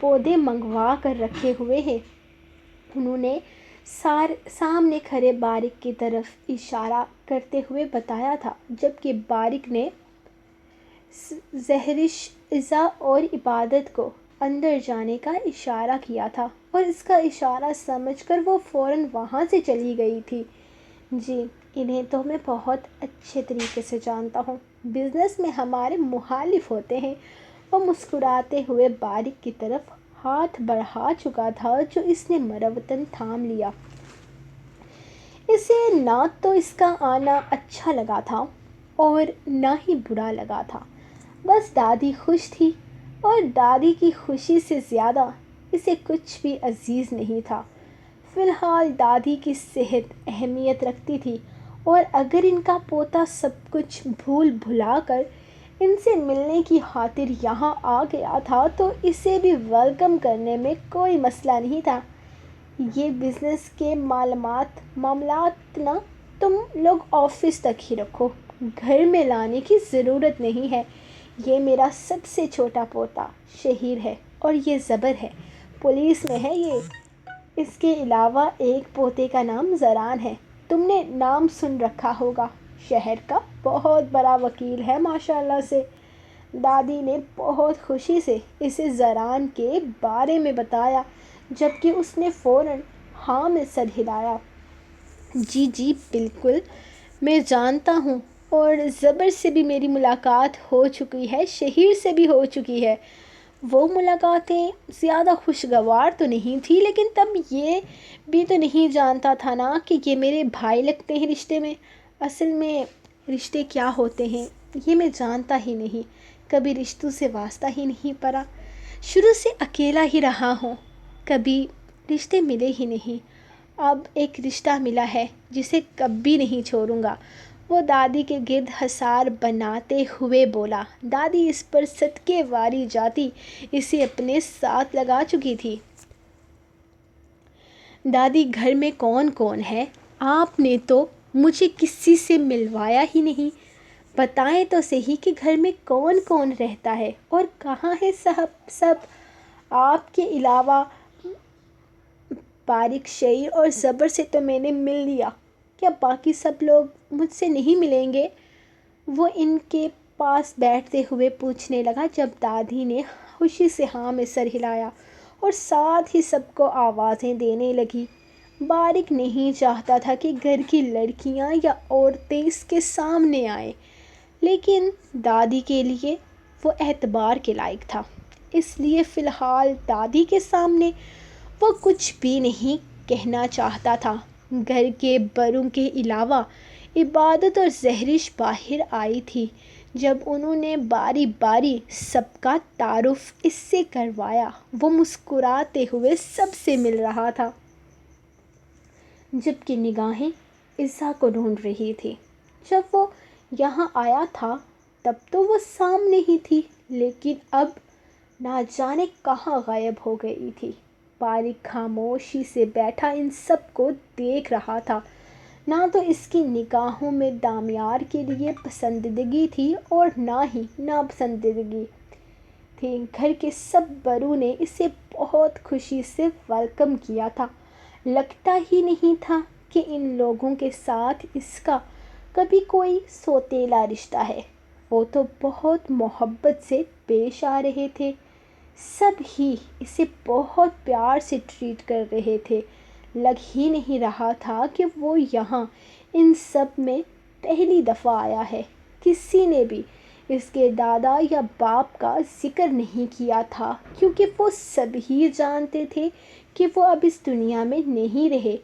پودے منگوا کر رکھے ہوئے ہیں۔ انہوں نے سامنے کھڑے بارک کی طرف اشارہ کرتے ہوئے بتایا تھا، جبکہ بارک نے زہرش، عزا اور عبادت کو اندر جانے کا اشارہ کیا تھا، اور اس کا اشارہ سمجھ کر وہ فوراً وہاں سے چلی گئی تھی۔ جی، انہیں تو میں بہت اچھے طریقے سے جانتا ہوں، بزنس میں ہمارے مخالف ہوتے ہیں۔ وہ مسکراتے ہوئے بارک کی طرف ہاتھ بڑھا چکا تھا، جو اس نے مروتاً تھام لیا۔ اسے نہ تو اس کا آنا اچھا لگا تھا اور نہ ہی برا لگا تھا، بس دادی خوش تھی، اور دادی کی خوشی سے زیادہ اسے کچھ بھی عزیز نہیں تھا۔ فی الحال دادی کی صحت اہمیت رکھتی تھی، اور اگر ان کا پوتا سب کچھ بھول بھلا کر ان سے ملنے کی خاطر یہاں آ گیا تھا تو اسے بھی ویلکم کرنے میں کوئی مسئلہ نہیں تھا۔ یہ بزنس کے معاملات نا تم لوگ آفس تک ہی رکھو، گھر میں لانے کی ضرورت نہیں ہے۔ یہ میرا سب سے چھوٹا پوتا شہیر ہے، اور یہ زبر ہے، پولیس میں ہے یہ۔ اس کے علاوہ ایک پوتے کا نام زران ہے، تم نے نام سن رکھا ہوگا، شہر کا بہت بڑا وکیل ہے ماشاءاللہ سے۔ دادی نے بہت خوشی سے اسے زران کے بارے میں بتایا، جبکہ اس نے فوراً ہاں میں سر ہلایا۔ جی جی بالکل، میں جانتا ہوں، اور زبر سے بھی میری ملاقات ہو چکی ہے، شہیر سے بھی ہو چکی ہے۔ وہ ملاقاتیں زیادہ خوشگوار تو نہیں تھی، لیکن تب یہ بھی تو نہیں جانتا تھا نا کہ یہ میرے بھائی لگتے ہیں رشتے میں۔ اصل میں رشتے کیا ہوتے ہیں یہ میں جانتا ہی نہیں، کبھی رشتوں سے واسطہ ہی نہیں پڑا، شروع سے اکیلا ہی رہا ہوں، کبھی رشتے ملے ہی نہیں۔ اب ایک رشتہ ملا ہے جسے کبھی نہیں چھوڑوں گا، وہ دادی کے گرد حصار بناتے ہوئے بولا۔ دادی اس پر صدقے واری جاتی اسے اپنے ساتھ لگا چکی تھی۔ دادی گھر میں کون کون ہے؟ آپ نے تو مجھے کسی سے ملوایا ہی نہیں، بتائیں تو صحیح کہ گھر میں کون کون رہتا ہے اور کہاں ہے سب آپ کے علاوہ؟ بارک، شعیر اور زبر سے تو میں نے مل لیا، کیا باقی سب لوگ مجھ سے نہیں ملیں گے؟ وہ ان کے پاس بیٹھتے ہوئے پوچھنے لگا، جب دادی نے خوشی سے ہاں میں سر ہلایا اور ساتھ ہی سب کو آوازیں دینے لگی۔ بارک نہیں چاہتا تھا کہ گھر کی لڑکیاں یا عورتیں اس کے سامنے آئیں، لیکن دادی کے لیے وہ اعتبار کے لائق تھا، اس لیے فی الحال دادی کے سامنے وہ کچھ بھی نہیں کہنا چاہتا تھا۔ گھر کے بڑوں کے علاوہ عبادت اور زہرش باہر آئی تھی۔ جب انہوں نے باری باری سب کا تعارف اس سے کروایا، وہ مسکراتے ہوئے سب سے مل رہا تھا، جبکہ نگاہیں عزا کو ڈھونڈ رہی تھی۔ جب وہ یہاں آیا تھا تب تو وہ سامنے ہی تھی، لیکن اب نہ جانے کہاں غائب ہو گئی تھی۔ بارک خاموشی سے بیٹھا ان سب کو دیکھ رہا تھا، نہ تو اس کی نگاہوں میں دامیار کے لیے پسندیدگی تھی اور نہ ہی ناپسندیدگی تھی۔ گھر کے سب بڑوں نے اسے بہت خوشی سے ویلکم کیا تھا، لگتا ہی نہیں تھا کہ ان لوگوں کے ساتھ اس کا کبھی کوئی سوتیلا رشتہ ہے۔ وہ تو بہت محبت سے پیش آ رہے تھے، سب ہی اسے بہت پیار سے ٹریٹ کر رہے تھے، لگ ہی نہیں رہا تھا کہ وہ یہاں ان سب میں پہلی دفعہ آیا ہے۔ کسی نے بھی اس کے دادا یا باپ کا ذکر نہیں کیا تھا، کیونکہ وہ سب ہی جانتے تھے کہ وہ اب اس دنیا میں نہیں رہے،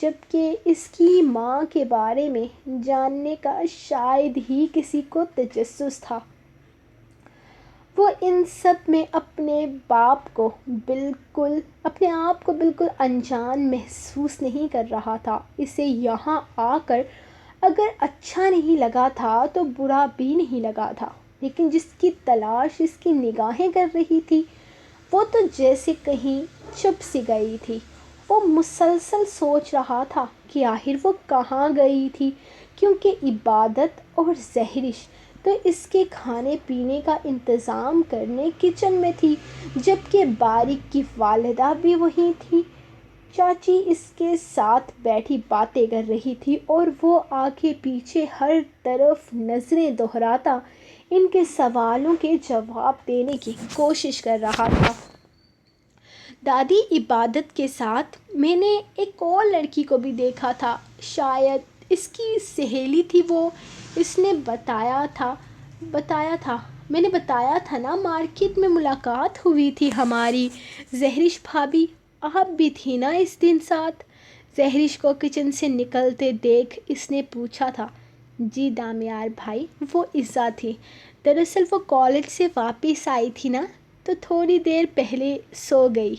جبکہ اس کی ماں کے بارے میں جاننے کا شاید ہی کسی کو تجسس تھا۔ وہ ان سب میں اپنے آپ کو بالکل انجان محسوس نہیں کر رہا تھا۔ اسے یہاں آ کر اگر اچھا نہیں لگا تھا تو برا بھی نہیں لگا تھا، لیکن جس کی تلاش اس کی نگاہیں کر رہی تھی وہ تو جیسے کہیں چھپ سی گئی تھی۔ وہ مسلسل سوچ رہا تھا کہ آخر وہ کہاں گئی تھی، کیونکہ عبادت اور زہرش تو اس کے کھانے پینے کا انتظام کرنے کچن میں تھی، جبکہ باریک کی والدہ بھی وہیں تھی۔ چاچی اس کے ساتھ بیٹھی باتیں کر رہی تھی اور وہ آگے پیچھے ہر طرف نظریں دہراتا ان کے سوالوں کے جواب دینے کی کوشش کر رہا تھا۔ دادی عبادت کے ساتھ میں نے ایک اور لڑکی کو بھی دیکھا تھا، شاید اس کی سہیلی تھی وہ، اس نے بتایا تھا میں نے بتایا تھا نا، مارکیٹ میں ملاقات ہوئی تھی ہماری۔ زہرش بھابھی آپ بھی تھی نا اس دن ساتھ؟ زہرش کو کچن سے نکلتے دیکھ اس نے پوچھا تھا۔ جی دامیار بھائی، وہ عزا تھی۔ دراصل وہ کالج سے واپس آئی تھی نا، تو تھوڑی دیر پہلے سو گئی،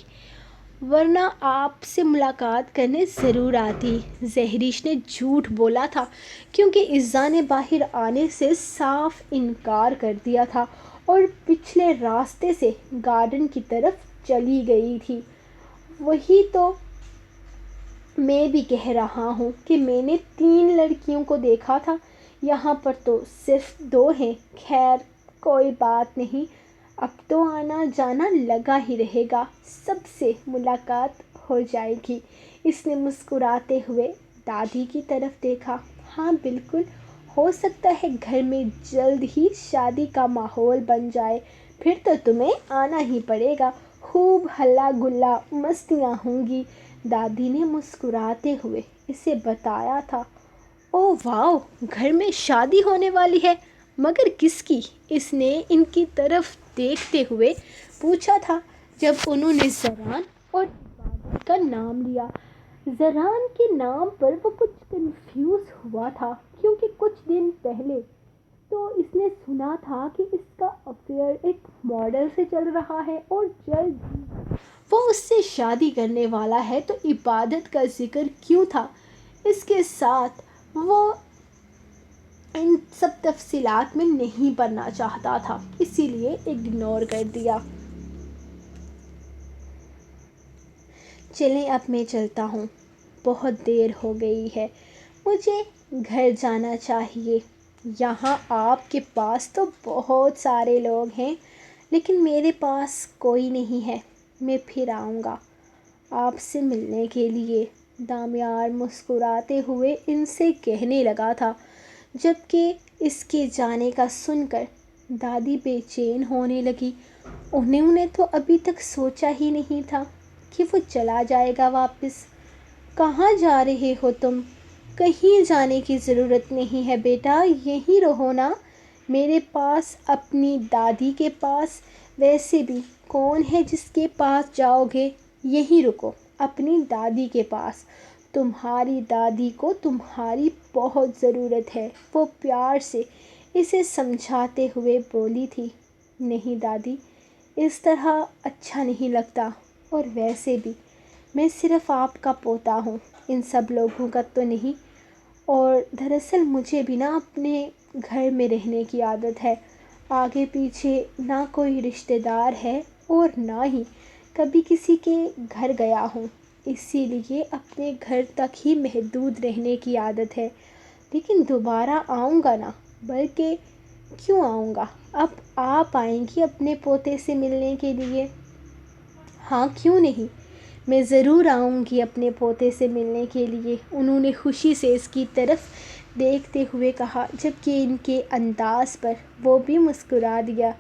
ورنہ آپ سے ملاقات کرنے ضرور آتی۔ زہرش نے جھوٹ بولا تھا کیونکہ عزا نے باہر آنے سے صاف انکار کر دیا تھا اور پچھلے راستے سے گارڈن کی طرف چلی گئی تھی۔ وہی تو میں بھی کہہ رہا ہوں کہ میں نے 3 لڑکیوں کو دیکھا تھا، یہاں پر تو صرف 2 ہیں۔ خیر کوئی بات نہیں، اب تو آنا جانا لگا ہی رہے گا، سب سے ملاقات ہو جائے گی۔ اس نے مسکراتے ہوئے دادی کی طرف دیکھا۔ ہاں بالکل، ہو سکتا ہے گھر میں جلد ہی شادی کا ماحول بن جائے، پھر تو تمہیں آنا ہی پڑے گا، خوب ہلا گلا مستیاں ہوں گی، دادی نے مسکراتے ہوئے اسے بتایا تھا۔ او واو، گھر میں شادی ہونے والی ہے، مگر کس کی؟ اس نے ان کی طرف دیکھتے ہوئے پوچھا تھا۔ جب انہوں نے زران اور عبادت کا نام لیا، زران کے نام پر وہ کچھ کنفیوز ہوا تھا، کیونکہ کچھ دن پہلے تو اس نے سنا تھا کہ اس کا افیئر ایک ماڈل سے چل رہا ہے اور جلد ہی وہ اس سے شادی کرنے والا ہے، تو عبادت کا ذکر کیوں تھا اس کے ساتھ؟ وہ ان سب تفصیلات میں نہیں پڑنا چاہتا تھا، اسی لیے اگنور کر دیا۔ چلیں اب میں چلتا ہوں، بہت دیر ہو گئی ہے، مجھے گھر جانا چاہیے۔ یہاں آپ کے پاس تو بہت سارے لوگ ہیں، لیکن میرے پاس کوئی نہیں ہے، میں پھر آؤں گا آپ سے ملنے کے لیے، دامیار مسکراتے ہوئے ان سے کہنے لگا تھا، جبکہ اس کے جانے کا سن کر دادی بے چین ہونے لگی۔ انہوں نے تو ابھی تک سوچا ہی نہیں تھا کہ وہ چلا جائے گا واپس۔ کہاں جا رہے ہو تم؟ کہیں جانے کی ضرورت نہیں ہے بیٹا، یہیں رہو نا میرے پاس، اپنی دادی کے پاس۔ ویسے بھی کون ہے جس کے پاس جاؤ گے، یہیں رکو اپنی دادی کے پاس، تمہاری دادی کو تمہاری بہت ضرورت ہے، وہ پیار سے اسے سمجھاتے ہوئے بولی تھی۔ نہیں دادی، اس طرح اچھا نہیں لگتا، اور ویسے بھی میں صرف آپ کا پوتا ہوں، ان سب لوگوں کا تو نہیں، اور دراصل مجھے بھی نا اپنے گھر میں رہنے کی عادت ہے، آگے پیچھے نہ کوئی رشتہ دار ہے اور نہ ہی کبھی کسی کے گھر گیا ہوں، اسی لیے اپنے گھر تک ہی محدود رہنے کی عادت ہے۔ لیکن دوبارہ آؤں گا نا، بلکہ کیوں آؤں گا، اب آپ آئیں گی اپنے پوتے سے ملنے کے لیے؟ ہاں کیوں نہیں، میں ضرور آؤں گی اپنے پوتے سے ملنے کے لیے، انہوں نے خوشی سے اس کی طرف دیکھتے ہوئے کہا، جبکہ ان کے انداز پر وہ بھی مسکرا دیا۔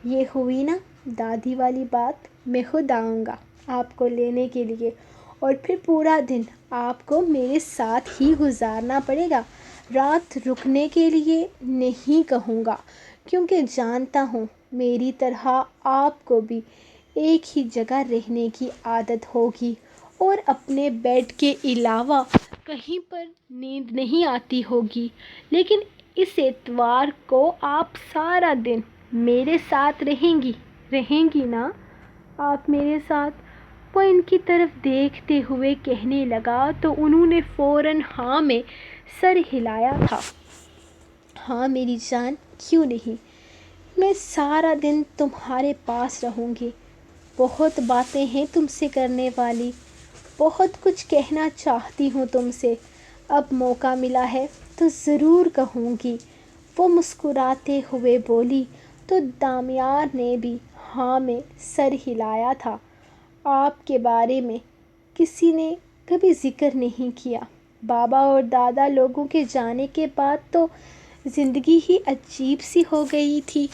یہ ہوئی نا دادی والی بات، میں خود آؤں گا آپ کو لینے کے لیے، اور پھر پورا دن آپ کو میرے ساتھ ہی گزارنا پڑے گا، رات رکنے کے لیے نہیں کہوں گا، کیونکہ جانتا ہوں میری طرح آپ کو بھی ایک ہی جگہ رہنے کی عادت ہوگی اور اپنے بیڈ کے علاوہ کہیں پر نیند نہیں آتی ہوگی، لیکن اس اتوار کو آپ سارا دن میرے ساتھ رہیں گی نا آپ میرے ساتھ؟ وہ ان کی طرف دیکھتے ہوئے کہنے لگا تو انہوں نے فوراً ہاں میں سر ہلایا تھا۔ ہاں میری جان، کیوں نہیں، میں سارا دن تمہارے پاس رہوں گی، بہت باتیں ہیں تم سے کرنے والی، بہت کچھ کہنا چاہتی ہوں تم سے، اب موقع ملا ہے تو ضرور کہوں گی۔ وہ مسکراتے ہوئے بولی تو دامیار نے بھی ہاں میں سر ہلایا تھا۔ آپ کے بارے میں کسی نے کبھی ذکر نہیں کیا۔ بابا اور دادا لوگوں کے جانے کے بعد تو زندگی ہی عجیب سی ہو گئی تھی۔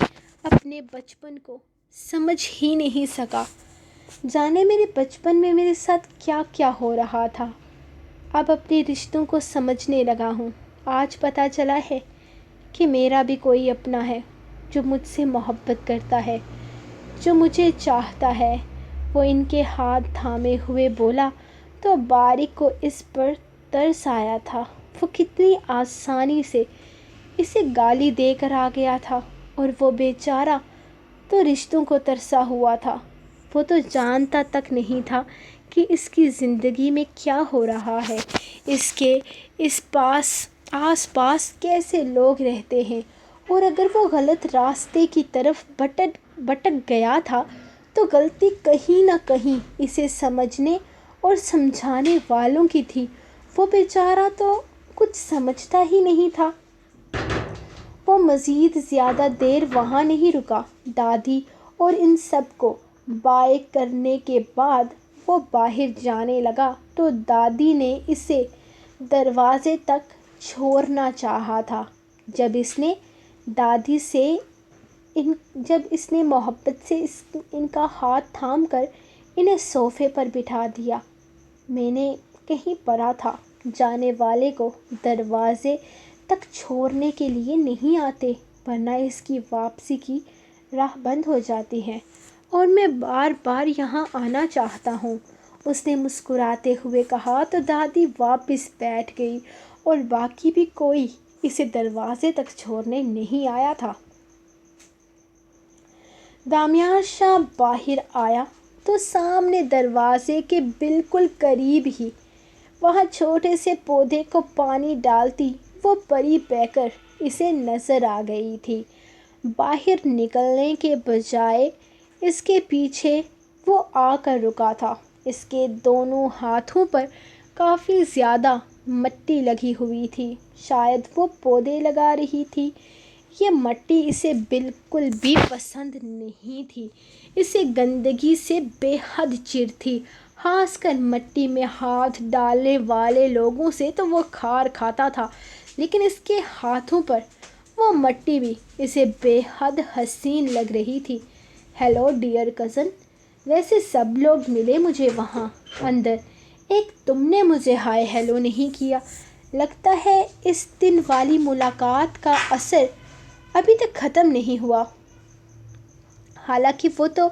اپنے بچپن کو سمجھ ہی نہیں سکا۔ جانے میرے بچپن میں میرے ساتھ کیا کیا ہو رہا تھا۔ اب اپنے رشتوں کو سمجھنے لگا ہوں۔ آج پتہ چلا ہے کہ میرا بھی کوئی اپنا ہے جو مجھ سے محبت کرتا ہے، جو مجھے چاہتا ہے۔ وہ ان کے ہاتھ تھامے ہوئے بولا تو باریک کو اس پر ترس آیا تھا۔ وہ کتنی آسانی سے اسے گالی دے کر آ گیا تھا اور وہ بیچارہ تو رشتوں کو ترسا ہوا تھا۔ وہ تو جانتا تک نہیں تھا کہ اس کی زندگی میں کیا ہو رہا ہے، اس کے آس پاس کیسے لوگ رہتے ہیں، اور اگر وہ غلط راستے کی طرف بھٹک گیا تھا تو غلطی کہیں نہ کہیں اسے سمجھنے اور سمجھانے والوں کی تھی۔ وہ بیچارہ تو کچھ سمجھتا ہی نہیں تھا۔ وہ مزید زیادہ دیر وہاں نہیں رکا۔ دادی اور ان سب کو بائے کرنے کے بعد وہ باہر جانے لگا تو دادی نے اسے دروازے تک چھوڑنا چاہا تھا۔ جب اس نے محبت سے ان کا ہاتھ تھام کر انہیں صوفے پر بٹھا دیا۔ میں نے کہیں پڑھا تھا جانے والے کو دروازے تک چھوڑنے کے لیے نہیں آتے ورنہ اس کی واپسی کی راہ بند ہو جاتی ہے، اور میں بار بار یہاں آنا چاہتا ہوں، اس نے مسکراتے ہوئے کہا تو دادی واپس بیٹھ گئی اور باقی بھی کوئی اسے دروازے تک چھوڑنے نہیں آیا تھا۔ دامیار شاہ باہر آیا تو سامنے دروازے کے بالکل قریب ہی وہاں چھوٹے سے پودے کو پانی ڈالتی وہ پری بیکر اسے نظر آ گئی تھی۔ باہر نکلنے کے بجائے اس کے پیچھے وہ آ کر رکا تھا۔ اس کے دونوں ہاتھوں پر کافی زیادہ مٹی لگی ہوئی تھی، شاید وہ پودے لگا رہی تھی۔ یہ مٹی اسے بالکل بھی پسند نہیں تھی، اسے گندگی سے بے حد چڑ تھی، خاص کر مٹی میں ہاتھ ڈالنے والے لوگوں سے تو وہ کھار کھاتا تھا، لیکن اس کے ہاتھوں پر وہ مٹی بھی اسے بے حد حسین لگ رہی تھی۔ ہیلو ڈیئر کزن، ویسے سب لوگ ملے مجھے وہاں اندر، ایک تم نے مجھے ہائے ہیلو نہیں کیا۔ لگتا ہے اس دن والی ملاقات کا اثر ابھی تک ختم نہیں ہوا۔ حالانکہ وہ تو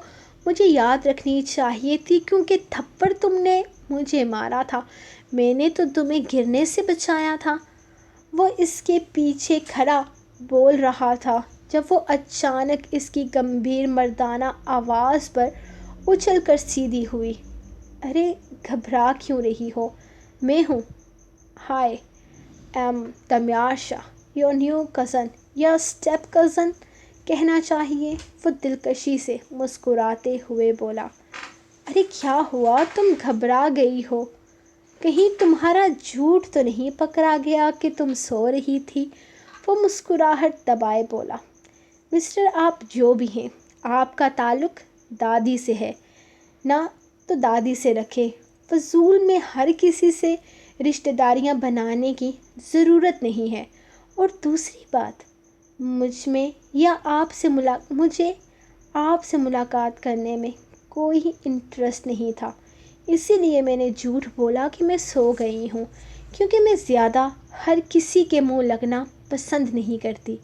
مجھے یاد رکھنی چاہیے تھی کیونکہ تھپڑ تم نے مجھے مارا تھا، میں نے تو تمہیں گرنے سے بچایا تھا۔ وہ اس کے پیچھے کھڑا بول رہا تھا جب وہ اچانک اس کی گمبھیر مردانہ آواز پر اچھل کر سیدھی ہوئی۔ ارے گھبرا کیوں رہی ہو؟ میں ہوں، hi I'm Damyar Shah, your new cousin یا اسٹیپ کزن کہنا چاہیے، وہ دلکشی سے مسکراتے ہوئے بولا۔ ارے کیا ہوا، تم گھبرا گئی ہو؟ کہیں تمہارا جھوٹ تو نہیں پکڑا گیا کہ تم سو رہی تھی؟ وہ مسکراہٹ دبائے بولا۔ مسٹر آپ جو بھی ہیں، آپ کا تعلق دادی سے ہے نا تو دادی سے رکھے، فضول میں ہر کسی سے رشتہ داریاں بنانے کی ضرورت نہیں ہے، اور دوسری بات مجھے آپ سے ملاقات کرنے میں کوئی انٹرسٹ نہیں تھا، اسی لیے میں نے جھوٹ بولا کہ میں سو گئی ہوں، کیونکہ میں زیادہ ہر کسی کے منہ لگنا پسند نہیں کرتی،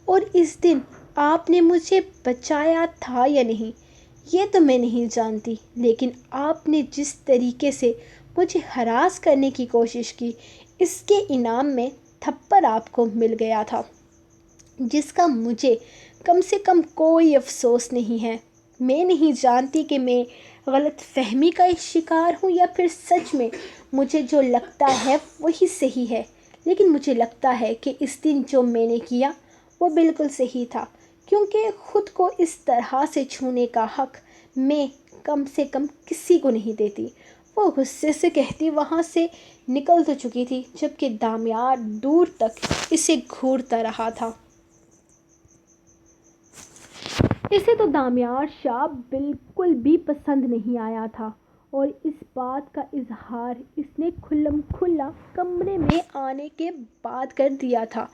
اور اس دن آپ نے مجھے بچایا تھا یا نہیں یہ تو میں نہیں جانتی، لیکن آپ نے جس طریقے سے مجھے ہراس کرنے کی کوشش کی اس کے انعام میں تھپڑ آپ کو مل گیا تھا، جس کا مجھے کم سے کم کوئی افسوس نہیں ہے۔ میں نہیں جانتی کہ میں غلط فہمی کا شکار ہوں یا پھر سچ میں مجھے جو لگتا ہے وہی صحیح ہے، لیکن مجھے لگتا ہے کہ اس دن جو میں نے کیا وہ بالکل صحیح تھا، کیونکہ خود کو اس طرح سے چھونے کا حق میں کم سے کم کسی کو نہیں دیتی۔ وہ غصے سے کہتی وہاں سے نکل تو چکی تھی، جبکہ دامیار دور تک اسے گھورتا رہا تھا۔ اسے تو دامیار شاہ بالکل بھی پسند نہیں آیا تھا اور اس بات کا اظہار اس نے کھلم کھلا کمرے میں آنے کے بعد کر دیا تھا۔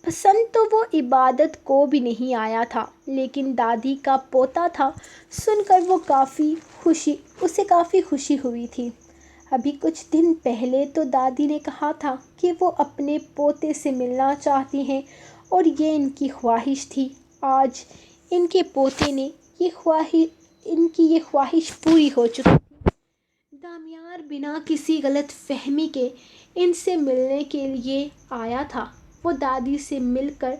پسند تو وہ عبادت کو بھی نہیں آیا تھا، لیکن دادی کا پوتا تھا سن کر اسے کافی خوشی ہوئی تھی۔ ابھی کچھ دن پہلے تو دادی نے کہا تھا کہ وہ اپنے پوتے سے ملنا چاہتی ہیں اور یہ ان کی خواہش تھی۔ آج ان کے پوتے نے ان کی یہ خواہش پوری ہو چکی تھی۔ دامیار بنا کسی غلط فہمی کے ان سے ملنے کے لیے آیا تھا۔ وہ دادی سے مل کر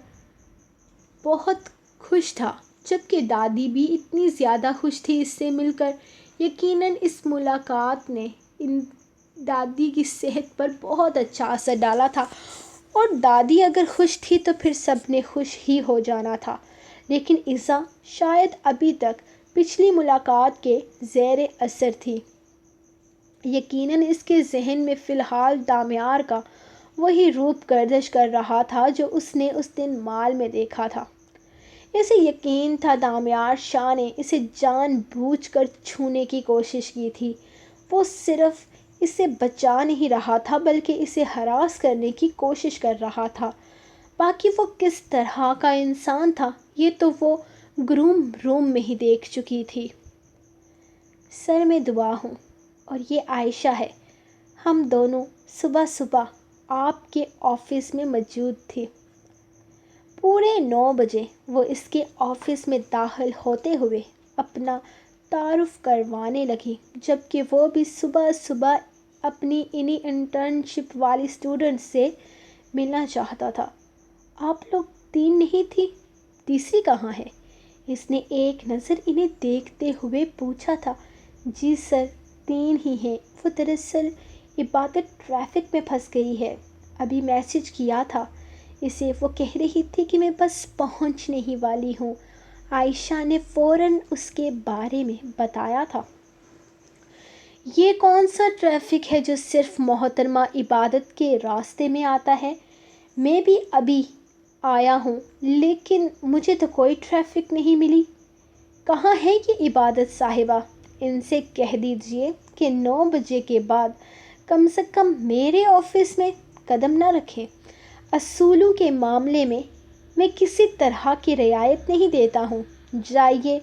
بہت خوش تھا، جبکہ دادی بھی اتنی زیادہ خوش تھی اس سے مل کر۔ یقیناً اس ملاقات نے دادی کی صحت پر بہت اچھا اثر ڈالا تھا، اور دادی اگر خوش تھی تو پھر سب نے خوش ہی ہو جانا تھا۔ لیکن ایزا شاید ابھی تک پچھلی ملاقات کے زیر اثر تھی۔ یقیناً اس کے ذہن میں فی الحال دامیار کا وہی روپ گردش کر رہا تھا جو اس نے اس دن مال میں دیکھا تھا۔ اسے یقین تھا دامیار شاہ نے اسے جان بوجھ کر چھونے کی کوشش کی تھی۔ وہ صرف اسے بچا نہیں رہا تھا بلکہ اسے ہراس کرنے کی کوشش کر رہا تھا۔ باقی وہ کس طرح کا انسان تھا یہ تو وہ گروم روم میں ہی دیکھ چکی تھی۔ سر میں دعا ہوں، اور یہ عائشہ ہے۔ ہم دونوں صبح صبح آپ کے آفس میں موجود تھے۔ پورے 9 بجے وہ اس کے آفس میں داخل ہوتے ہوئے اپنا تعارف کروانے لگی، جبکہ وہ بھی صبح صبح اپنی انہی انٹرنشپ والی اسٹوڈنٹ سے ملنا چاہتا تھا۔ آپ لوگ 3 نہیں تھی؟ تیسری کہاں ہے؟ اس نے ایک نظر انہیں دیکھتے ہوئے پوچھا تھا۔ جی سر، 3 ہی ہیں۔ وہ دراصل عبادت ٹریفک میں پھنس گئی ہے، ابھی میسج کیا تھا اسے۔ وہ کہہ رہی تھی کہ میں بس پہنچنے ہی والی ہوں۔ عائشہ نے فوراً اس کے بارے میں بتایا تھا۔ یہ کون سا ٹریفک ہے جو صرف محترمہ عبادت کے راستے میں آتا ہے؟ میں بھی ابھی آیا ہوں، لیکن مجھے تو کوئی ٹریفک نہیں ملی۔ کہاں ہے یہ عبادت صاحبہ؟ ان سے کہہ دیجئے کہ 9 بجے کے بعد کم سے کم میرے آفس میں قدم نہ رکھیں۔ اصولوں کے معاملے میں کسی طرح کی رعایت نہیں دیتا ہوں۔ جائیے،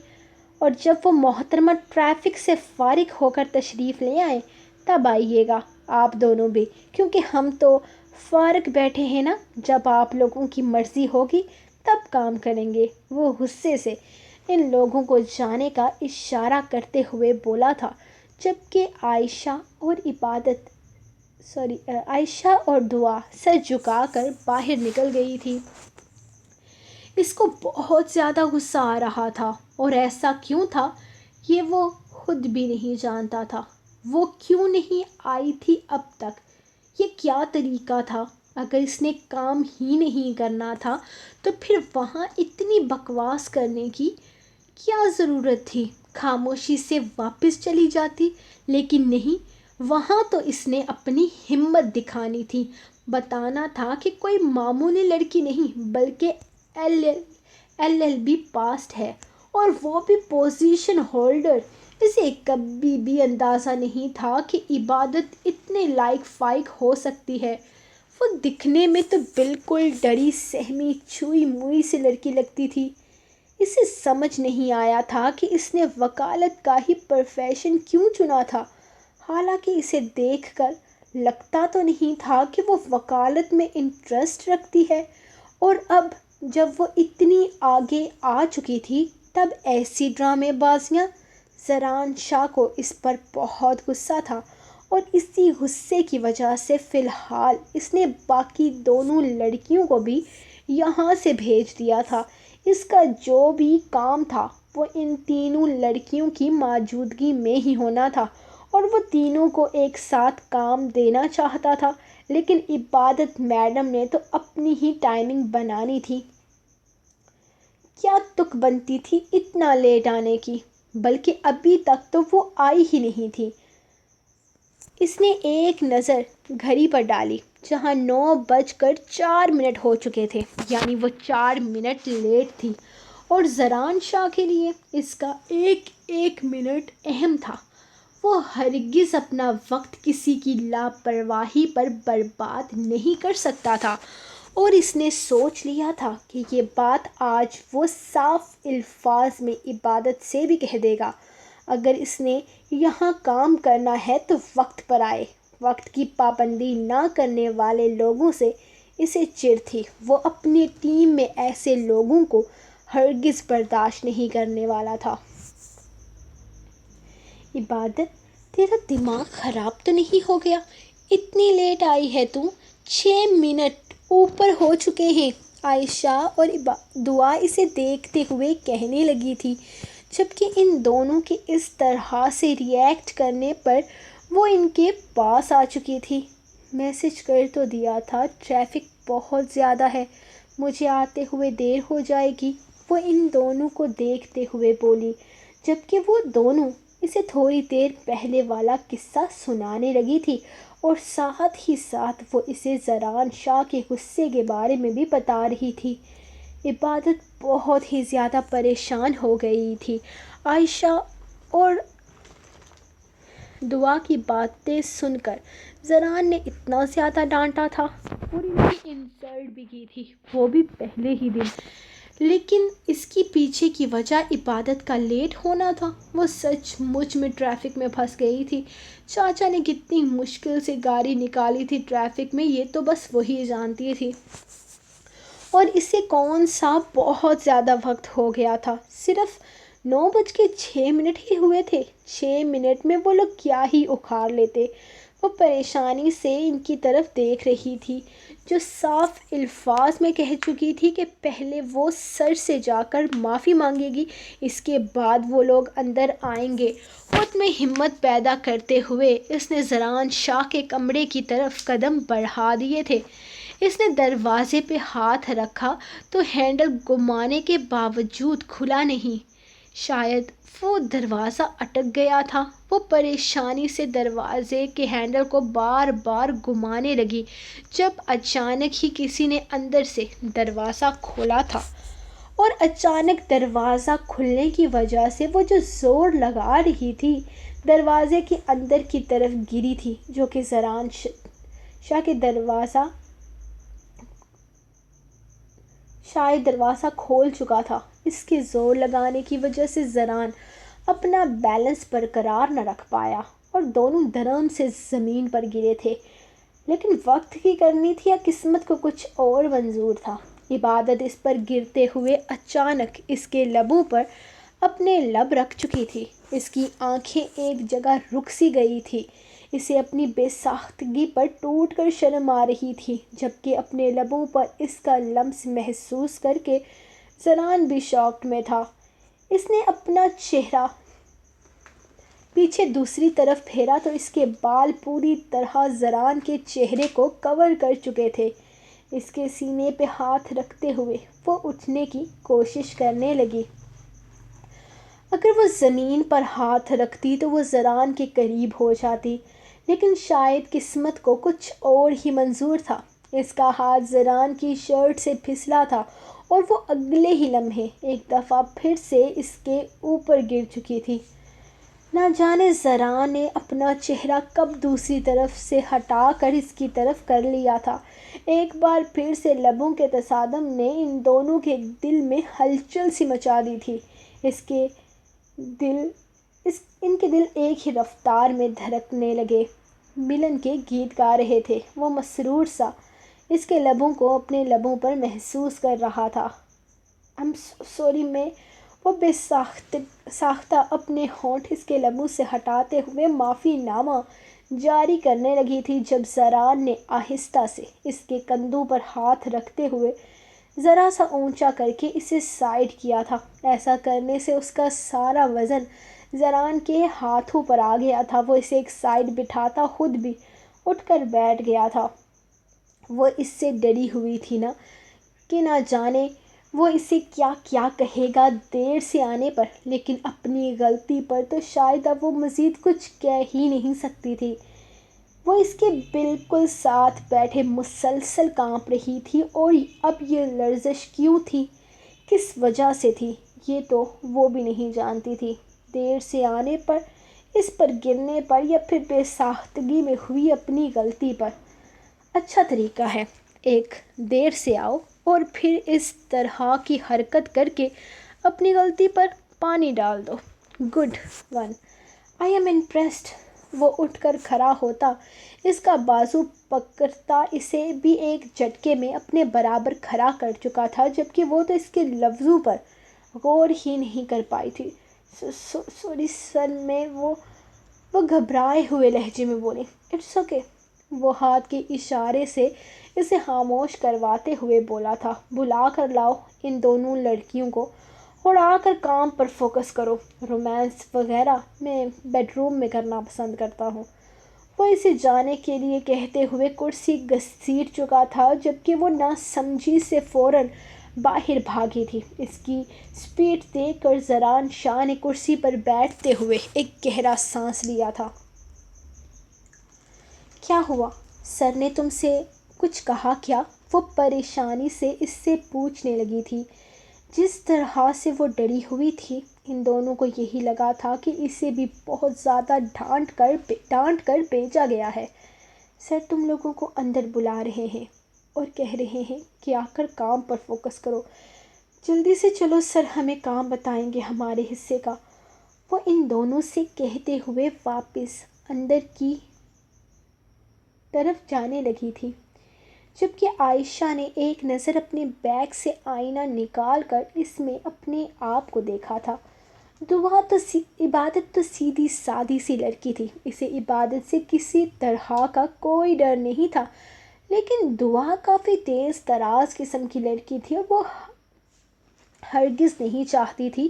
اور جب وہ محترمہ ٹریفک سے فارغ ہو کر تشریف لے آئیں تب آئیے گا آپ دونوں بھی، کیونکہ ہم تو فارغ بیٹھے ہیں نا۔ جب آپ لوگوں کی مرضی ہوگی تب کام کریں گے۔ وہ غصے سے ان لوگوں کو جانے کا اشارہ کرتے ہوئے بولا تھا، جبکہ عائشہ اور دعا سر جھکا کر باہر نکل گئی تھی۔ اس کو بہت زیادہ غصہ آ رہا تھا، اور ایسا کیوں تھا یہ وہ خود بھی نہیں جانتا تھا۔ وہ کیوں نہیں آئی تھی اب تک؟ یہ کیا طریقہ تھا؟ اگر اس نے کام ہی نہیں کرنا تھا تو پھر وہاں اتنی بکواس کرنے کی کیا ضرورت تھی؟ خاموشی سے واپس چلی جاتی، لیکن نہیں، وہاں تو اس نے اپنی ہمت دکھانی تھی، بتانا تھا کہ کوئی معمولی لڑکی نہیں بلکہ LLB پاس ہے، اور وہ بھی پوزیشن ہولڈر۔ اسے کبھی بھی اندازہ نہیں تھا کہ عبادت اتنے لائق فائق ہو سکتی ہے۔ وہ دکھنے میں تو بالکل ڈری سہمی چھوئی موئی سی لڑکی لگتی تھی۔ اسے سمجھ نہیں آیا تھا کہ اس نے وکالت کا ہی پروفیشن کیوں چنا تھا، حالانکہ اسے دیکھ کر لگتا تو نہیں تھا کہ وہ وکالت میں انٹرسٹ رکھتی ہے۔ اور اب جب وہ اتنی آگے آ چکی تھی تب ایسی ڈرامے بازیاں۔ زران شاہ کو اس پر بہت غصہ تھا، اور اسی غصے کی وجہ سے فی الحال اس نے باقی دونوں لڑکیوں کو بھی یہاں سے بھیج دیا تھا۔ اس کا جو بھی کام تھا وہ ان تینوں لڑکیوں کی موجودگی میں ہی ہونا تھا، اور وہ تینوں کو ایک ساتھ کام دینا چاہتا تھا، لیکن عبادت میڈم نے تو اپنی ہی ٹائمنگ بنانی تھی۔ کیا تک بنتی تھی اتنا لیٹ آنے کی؟ بلکہ ابھی تک تو وہ آئی ہی نہیں تھی۔ اس نے ایک نظر گھڑی پر ڈالی جہاں 9:04 ہو چکے تھے، یعنی وہ 4 منٹ لیٹ تھی، اور زران شاہ کے لیے اس کا ایک ایک منٹ اہم تھا۔ وہ ہرگز اپنا وقت کسی کی لاپرواہی پر برباد نہیں کر سکتا تھا، اور اس نے سوچ لیا تھا کہ یہ بات آج وہ صاف الفاظ میں عبادت سے بھی کہہ دے گا۔ اگر اس نے یہاں کام کرنا ہے تو وقت پر آئے۔ وقت کی پابندی نہ کرنے والے لوگوں سے اسے چڑ تھی۔ وہ اپنی ٹیم میں ایسے لوگوں کو ہرگز برداشت نہیں کرنے والا تھا۔ عبادت، تیرا دماغ خراب تو نہیں ہو گیا؟ اتنی لیٹ آئی ہے تو؟ 6 منٹ اوپر ہو چکے ہیں، عائشہ اور دعا اسے دیکھتے ہوئے کہنے لگی تھی، جبکہ ان دونوں کے اس طرح سے ری ایکٹ کرنے پر وہ ان کے پاس آ چکی تھی۔ میسج کر تو دیا تھا، ٹریفک بہت زیادہ ہے، مجھے آتے ہوئے دیر ہو جائے گی، وہ ان دونوں کو دیکھتے ہوئے بولی، جبکہ وہ دونوں اسے تھوڑی دیر پہلے والا قصہ سنانے لگی تھی، اور ساتھ ہی ساتھ وہ اسے زران شاہ کے غصے کے بارے میں بھی بتا رہی تھی۔ عبادت بہت ہی زیادہ پریشان ہو گئی تھی۔ عائشہ اور دعا کی باتیں سن کر زران نے اتنا زیادہ ڈانٹا تھا اور ان کی انسلٹ بھی کی تھی، وہ بھی پہلے ہی دن، لیکن اس کی پیچھے کی وجہ عبادت کا لیٹ ہونا تھا۔ وہ سچ مچ میں ٹریفک میں پھنس گئی تھی۔ چاچا نے کتنی مشکل سے گاڑی نکالی تھی ٹریفک میں، یہ تو بس وہی جانتی تھی، اور اسے کون سا بہت زیادہ وقت ہو گیا تھا، صرف 9:06 ہی ہوئے تھے۔ 6 منٹ میں وہ لوگ کیا ہی اکھاڑ لیتے۔ وہ پریشانی سے ان کی طرف دیکھ رہی تھی، جو صاف الفاظ میں کہہ چکی تھی کہ پہلے وہ سر سے جا کر معافی مانگے گی، اس کے بعد وہ لوگ اندر آئیں گے۔ خود میں ہمت پیدا کرتے ہوئے اس نے زران شاہ کے کمرے کی طرف قدم بڑھا دیے تھے۔ اس نے دروازے پہ ہاتھ رکھا تو ہینڈل گمانے کے باوجود کھلا نہیں۔ شاید وہ دروازہ اٹک گیا تھا۔ وہ پریشانی سے دروازے کے ہینڈل کو بار بار گھمانے لگی جب اچانک ہی کسی نے اندر سے دروازہ کھولا تھا، اور اچانک دروازہ کھلنے کی وجہ سے وہ جو زور لگا رہی تھی دروازے کے اندر کی طرف گری تھی، جو کہ زران شاہ کے شاید دروازہ کھول چکا تھا۔ اس کے زور لگانے کی وجہ سے زران اپنا بیلنس برقرار نہ رکھ پایا اور دونوں دھڑام سے زمین پر گرے تھے۔ لیکن وقت کی کرنی تھی یا قسمت کو کچھ اور منظور تھا؟ عبادت اس پر گرتے ہوئے اچانک اس کے لبوں پر اپنے لب رکھ چکی تھی۔ اس کی آنکھیں ایک جگہ رک سی گئی تھی۔ اسے اپنی بے ساختگی پر ٹوٹ کر شرم آ رہی تھی، جبکہ اپنے لبوں پر اس کا لمس محسوس کر کے زران بھی شاکڈ میں تھا۔ اس نے اپنا چہرہ پیچھے دوسری طرف پھیرا تو اس کے بال پوری طرح زران کے چہرے کو کور کر چکے تھے۔ اس کے سینے پہ ہاتھ رکھتے ہوئے وہ اٹھنے کی کوشش کرنے لگی۔ اگر وہ زمین پر ہاتھ رکھتی تو وہ زران کے قریب ہو جاتی، لیکن شاید قسمت کو کچھ اور ہی منظور تھا۔ اس کا ہاتھ زران کی شرٹ سے پھسلا تھا اور وہ اگلے ہی لمحے ایک دفعہ پھر سے اس کے اوپر گر چکی تھی۔ نہ جانے زران نے اپنا چہرہ کب دوسری طرف سے ہٹا کر اس کی طرف کر لیا تھا۔ ایک بار پھر سے لبوں کے تصادم نے ان دونوں کے دل میں ہلچل سی مچا دی تھی۔ ان کے دل ایک ہی رفتار میں دھڑکنے لگے، ملن کے گیت گا رہے تھے۔ وہ مسرور سا اس کے لبوں کو اپنے لبوں پر محسوس کر رہا تھا۔ سوری میں وہ بے ساختہ اپنے ہونٹ اس کے لبوں سے ہٹاتے ہوئے معافی نامہ جاری کرنے لگی تھی، جب زران نے آہستہ سے اس کے کندھوں پر ہاتھ رکھتے ہوئے ذرا سا اونچا کر کے اسے سائیڈ کیا تھا۔ ایسا کرنے سے اس کا سارا وزن زران کے ہاتھوں پر آ گیا تھا۔ وہ اسے ایک سائیڈ بٹھاتا خود بھی اٹھ کر بیٹھ گیا تھا۔ وہ اس سے ڈری ہوئی تھی کہ نہ جانے وہ اسے کیا کیا کہے گا دیر سے آنے پر، لیکن اپنی غلطی پر تو شاید اب وہ مزید کچھ کہہ ہی نہیں سکتی تھی۔ وہ اس کے بالکل ساتھ بیٹھے مسلسل کانپ رہی تھی، اور اب یہ لرزش کیوں تھی؟ کس وجہ سے تھی یہ تو وہ بھی نہیں جانتی تھی۔ دیر سے آنے پر، اس پر گرنے پر، یا پھر بے ساختگی میں ہوئی اپنی غلطی پر۔ اچھا طریقہ ہے، ایک دیر سے آؤ اور پھر اس طرح کی حرکت کر کے اپنی غلطی پر پانی ڈال دو۔ Good one, I am impressed. وہ اٹھ کر کھڑا ہوتا، اس کا بازو پکڑتا، اسے بھی ایک جھٹکے میں اپنے برابر کھڑا کر چکا تھا، جبکہ وہ تو اس کے لفظوں پر غور ہی نہیں کر پائی تھی۔ سوری سر، میں وہ گھبرائے ہوئے لہجے میں بولی۔ اٹس اوکے، وہ ہاتھ کے اشارے سے اسے خاموش کرواتے ہوئے بولا تھا۔ بلا کر لاؤ ان دونوں لڑکیوں کو اور آ کر کام پر فوکس کرو۔ رومانس وغیرہ میں بیڈ روم میں کرنا پسند کرتا ہوں۔ وہ اسے جانے کے لیے کہتے ہوئے کرسی گھسیٹ چکا تھا، جبکہ وہ ناسمجھی سے فوراً باہر بھاگی تھی۔ اس کی سپیڈ دیکھ کر زران شاہ نے کرسی پر بیٹھتے ہوئے ایک گہرا سانس لیا تھا۔ کیا ہوا؟ سر نے تم سے کچھ کہا کیا؟ وہ پریشانی سے اس سے پوچھنے لگی تھی۔ جس طرح سے وہ ڈری ہوئی تھی، ان دونوں کو یہی لگا تھا کہ اسے بھی بہت زیادہ ڈانٹ کر بھیجا گیا ہے۔ سر تم لوگوں کو اندر بلا رہے ہیں اور کہہ رہے ہیں کہ آ کر کام پر فوکس کرو۔ جلدی سے چلو سر، ہمیں کام بتائیں گے ہمارے حصے کا۔ وہ ان دونوں سے کہتے ہوئے واپس اندر کی طرف جانے لگی تھی، جبکہ عائشہ نے ایک نظر اپنے بیگ سے آئینہ نکال کر اس میں اپنے آپ کو دیکھا تھا۔ عبادت تو سیدھی سادی سی لڑکی تھی، اسے عبادت سے کسی طرح کا کوئی ڈر نہیں تھا، لیکن دعا کافی تیز تراز قسم کی لڑکی تھی اور وہ ہرگز نہیں چاہتی تھی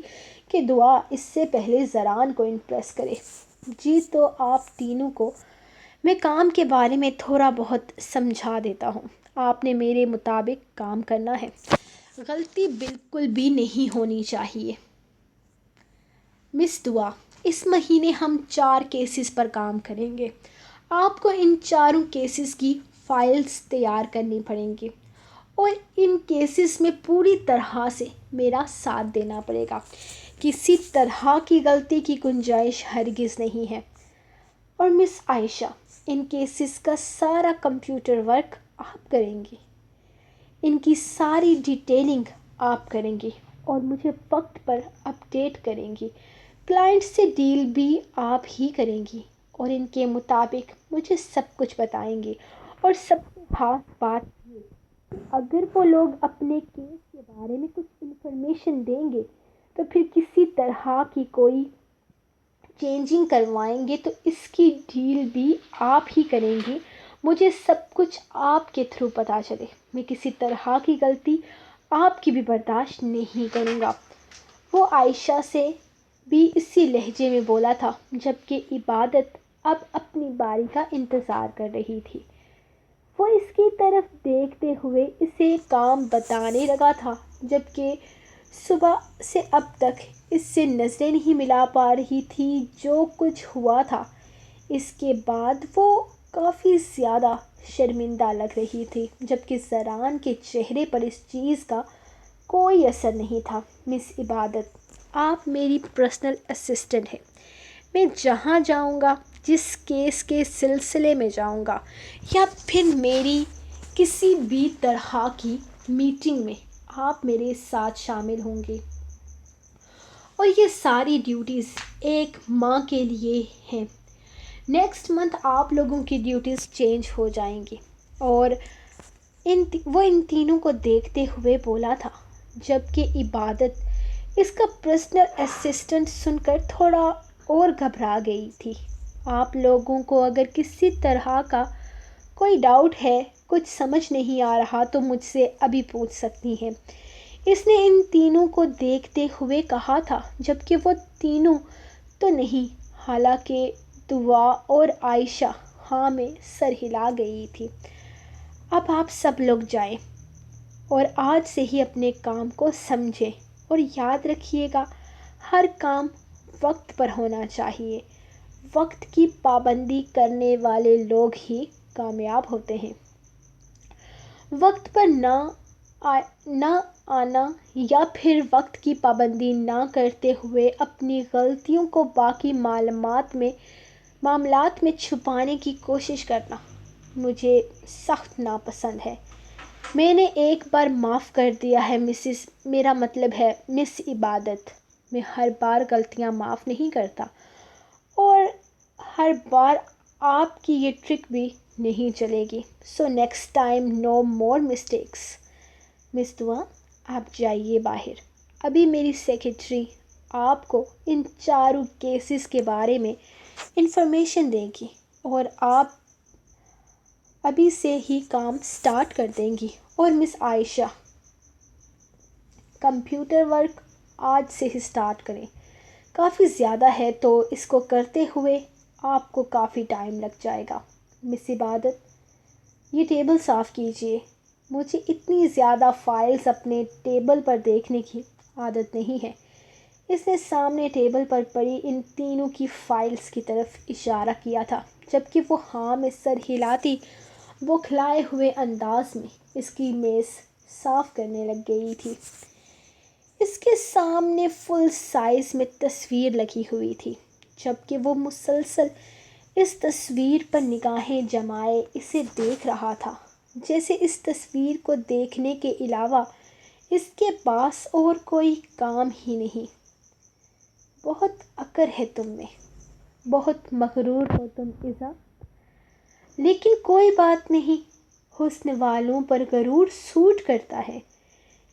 کہ دعا اس سے پہلے زران کو امپریس کرے۔ جی تو آپ تینوں کو میں کام کے بارے میں تھوڑا بہت سمجھا دیتا ہوں۔ آپ نے میرے مطابق کام کرنا ہے، غلطی بالکل بھی نہیں ہونی چاہیے۔ مس دعا، اس مہینے ہم 4 کیسز پر کام کریں گے۔ آپ کو ان 4 کیسز کی فائلز تیار کرنی پڑیں گی اور ان کیسز میں پوری طرح سے میرا ساتھ دینا پڑے گا۔ کسی طرح کی غلطی کی گنجائش ہرگز نہیں ہے۔ اور مس عائشہ، ان کیسز کا سارا کمپیوٹر ورک آپ کریں گی، ان کی ساری ڈیٹیلنگ آپ کریں گی اور مجھے وقت پر اپڈیٹ کریں گی۔ کلائنٹ سے ڈیل بھی آپ ہی کریں گی اور ان کے مطابق مجھے سب کچھ بتائیں گی۔ اور سب سے خاص بات یہ کہ اگر وہ لوگ اپنے کیس کے بارے میں کچھ انفارمیشن دیں گے تو پھر کسی طرح کی کوئی چینجنگ کروائیں گے تو اس کی ڈیل بھی آپ ہی کریں گی۔ مجھے سب کچھ آپ کے تھرو پتہ چلے، میں کسی طرح کی غلطی آپ کی بھی برداشت نہیں کروں گا۔ وہ عائشہ سے بھی اسی لہجے میں بولا تھا، جبکہ عبادت اب اپنی باری کا انتظار کر رہی تھی۔ وہ اس کی طرف دیکھتے ہوئے اسے کام بتانے لگا تھا، جبکہ صبح سے اب تک اس سے نظریں نہیں ملا پا رہی تھی۔ جو کچھ ہوا تھا اس کے بعد وہ کافی زیادہ شرمندہ لگ رہی تھی، جبکہ زران کے چہرے پر اس چیز کا کوئی اثر نہیں تھا۔ مس عبادت، آپ میری پرسنل اسسٹنٹ ہیں۔ میں جہاں جاؤں گا، جس کیس کے سلسلے میں جاؤں گا یا پھر میری کسی بھی طرح کی میٹنگ میں آپ میرے ساتھ شامل ہوں گے، اور یہ ساری ڈیوٹیز ایک ماہ کے لیے ہیں۔ نیکسٹ منتھ آپ لوگوں کی ڈیوٹیز چینج ہو جائیں گی۔ اور وہ ان تینوں کو دیکھتے ہوئے بولا تھا، جبکہ عبادت اس کا پرسنل اسسٹنٹ سن کر تھوڑا اور گھبرا گئی تھی۔ آپ لوگوں کو اگر کسی طرح کا کوئی ڈاؤٹ ہے، کچھ سمجھ نہیں آ رہا تو مجھ سے ابھی پوچھ سکتی ہیں، اس نے ان تینوں کو دیکھتے ہوئے کہا تھا، جبکہ وہ تینوں تو نہیں، حالانکہ دعا اور عائشہ ہاں میں سر ہلا گئی تھی۔ اب آپ سب لوگ جائیں اور آج سے ہی اپنے کام کو سمجھیں اور یاد رکھیے گا، ہر کام وقت پر ہونا چاہیے۔ وقت کی پابندی کرنے والے لوگ ہی کامیاب ہوتے ہیں۔ وقت پر نہ آنا یا پھر وقت کی پابندی نہ کرتے ہوئے اپنی غلطیوں کو باقی معاملات میں چھپانے کی کوشش کرنا مجھے سخت ناپسند ہے۔ میں نے ایک بار معاف کر دیا ہے میرا مطلب ہے مس عبادت، میں ہر بار غلطیاں معاف نہیں کرتا، اور ہر بار آپ کی یہ ٹرک بھی نہیں چلے گی۔ سو نیکسٹ ٹائم نو مور مسٹیکس۔ مس دعا آپ جائیے باہر، ابھی میری سیکریٹری آپ کو ان چاروں کیسز کے بارے میں انفارمیشن دے گی اور آپ ابھی سے ہی کام سٹارٹ کر دیں گی۔ اور مس عائشہ، کمپیوٹر ورک آج سے ہی سٹارٹ کریں، کافی زیادہ ہے تو اس کو کرتے ہوئے آپ کو کافی ٹائم لگ جائے گا۔ مس عبادت، یہ ٹیبل صاف کیجیے، مجھے اتنی زیادہ فائلز اپنے ٹیبل پر دیکھنے کی عادت نہیں ہے۔ اس نے سامنے ٹیبل پر پڑی ان تینوں کی فائلز کی طرف اشارہ کیا تھا، جبکہ وہ ہاں میں سر ہلاتی بوکھلائے ہوئے انداز میں اس کی میز صاف کرنے لگ گئی تھی۔ اس کے سامنے فل سائز میں تصویر لگی ہوئی تھی، جبکہ وہ مسلسل اس تصویر پر نگاہیں جمائے اسے دیکھ رہا تھا، جیسے اس تصویر کو دیکھنے کے علاوہ اس کے پاس اور کوئی کام ہی نہیں۔ بہت عقل ہے تم میں، بہت مغرور ہو تم ایزا، لیکن کوئی بات نہیں، حسن والوں پر غرور سوٹ کرتا ہے،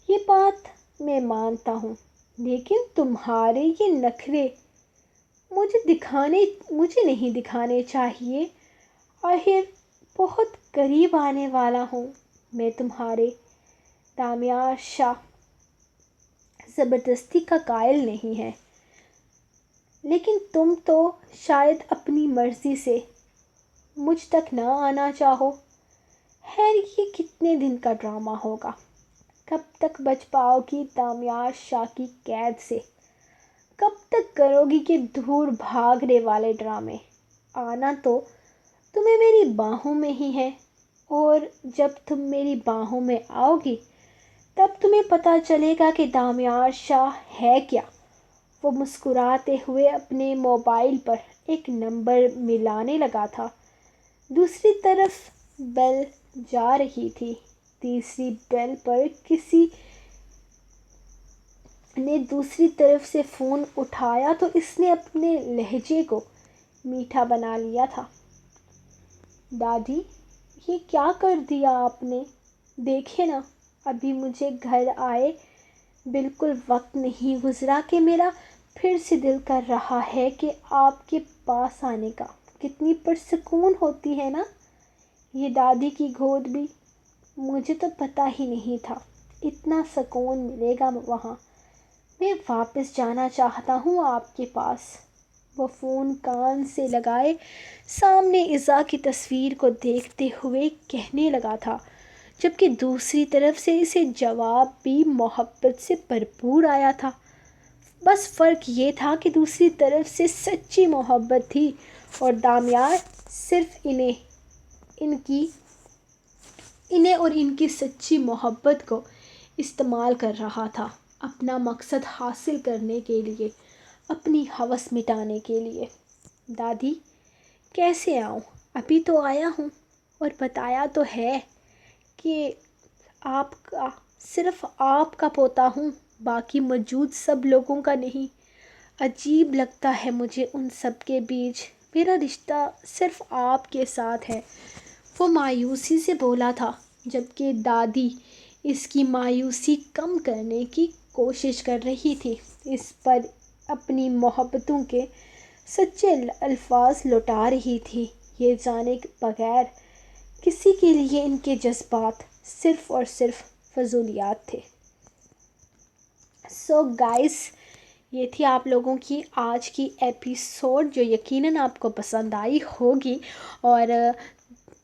یہ بات میں مانتا ہوں، لیکن تمہارے یہ نخرے مجھے نہیں دکھانے چاہیے۔ آخر بہت قریب آنے والا ہوں میں تمہارے دامیار شاہ، زبردستی کا قائل نہیں ہے، لیکن تم تو شاید اپنی مرضی سے مجھ تک نہ آنا چاہو۔ خیر یہ کتنے دن کا ڈرامہ ہوگا؟ کب تک بچ پاؤ گی دامیار شاہ کی قید سے؟ کب تک کرو گی کہ دور بھاگنے والے ڈرامے؟ آنا تو تمہیں میری باہوں میں ہی ہے، اور جب تم میری باہوں میں آؤ گی تب تمہیں پتہ چلے گا کہ دامیار شاہ ہے کیا۔ وہ مسکراتے ہوئے اپنے موبائل پر ایک نمبر ملانے لگا تھا۔ دوسری طرف بیل جا رہی تھی۔ تیسری بیل پر کسی نے دوسری طرف سے فون اٹھایا تو اس نے اپنے لہجے کو میٹھا بنا لیا تھا۔ دادی، یہ کیا کر دیا آپ نے؟ دیکھیں نا، ابھی مجھے گھر آئے بالکل وقت نہیں گزرا کہ میرا پھر سے دل کر رہا ہے کہ آپ کے پاس آنے کا۔ کتنی پرسکون ہوتی ہے نا یہ دادی کی گود بھی، مجھے تو پتہ ہی نہیں تھا اتنا سکون ملے گا وہاں۔ میں واپس جانا چاہتا ہوں آپ کے پاس۔ وہ فون کان سے لگائے سامنے ایزا کی تصویر کو دیکھتے ہوئے کہنے لگا تھا، جبکہ دوسری طرف سے اسے جواب بھی محبت سے بھرپور آیا تھا۔ بس فرق یہ تھا کہ دوسری طرف سے سچی محبت تھی اور دامیار صرف انہیں اور ان کی سچی محبت کو استعمال کر رہا تھا اپنا مقصد حاصل کرنے کے لیے، اپنی ہوس مٹانے کے لیے۔ دادی کیسے آؤں؟ ابھی تو آیا ہوں اور بتایا تو ہے کہ صرف آپ کا پوتا ہوں، باقی موجود سب لوگوں کا نہیں۔ عجیب لگتا ہے مجھے ان سب کے بیچ میرا رشتہ صرف آپ کے ساتھ ہے، وہ مایوسی سے بولا تھا، جبکہ دادی اس کی مایوسی کم کرنے کی کوشش کر رہی تھی، اس پر اپنی محبتوں کے سچے الفاظ لوٹا رہی تھی، یہ جانے بغیر کسی کے لیے ان کے جذبات صرف اور صرف فضولیات تھے۔ سو گائز، یہ تھی آپ لوگوں کی آج کی ایپیسوڈ جو یقیناً آپ کو پسند آئی ہوگی۔ اور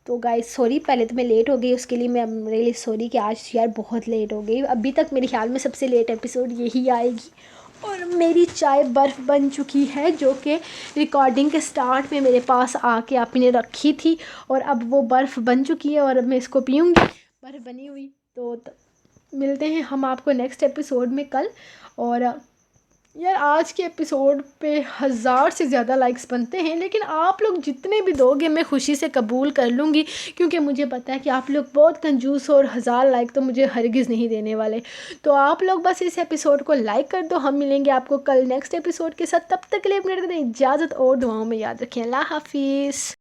تو گائز سوری، پہلے تو میں لیٹ ہو گئی، اس کے لیے میں ریئلی سوری کہ آج یار بہت لیٹ ہو گئی۔ ابھی تک میرے خیال میں سب سے لیٹ ایپیسوڈ یہی آئے گی، اور میری چائے برف بن چکی ہے جو کہ ریکارڈنگ کے سٹارٹ میں میرے پاس آ کے آپ نے رکھی تھی، اور اب وہ برف بن چکی ہے اور اب میں اس کو پیوں گی، برف بنی ہوئی۔ تو ملتے ہیں ہم آپ کو نیکسٹ ایپیسوڈ میں کل. اور یار آج کے ایپیسوڈ پہ 1000 سے زیادہ لائکس بنتے ہیں، لیکن آپ لوگ جتنے بھی دو گے میں خوشی سے قبول کر لوں گی، کیونکہ مجھے پتہ ہے کہ آپ لوگ بہت کنجوس ہو اور 1000 لائک تو مجھے ہرگز نہیں دینے والے. تو آپ لوگ بس اس ایپیسوڈ کو لائک کر دو. ہم ملیں گے آپ کو کل نیکسٹ ایپیسوڈ کے ساتھ. تب تک کے لیے اپنے اجازت اور دعاؤں میں یاد رکھیں. اللہ حافظ.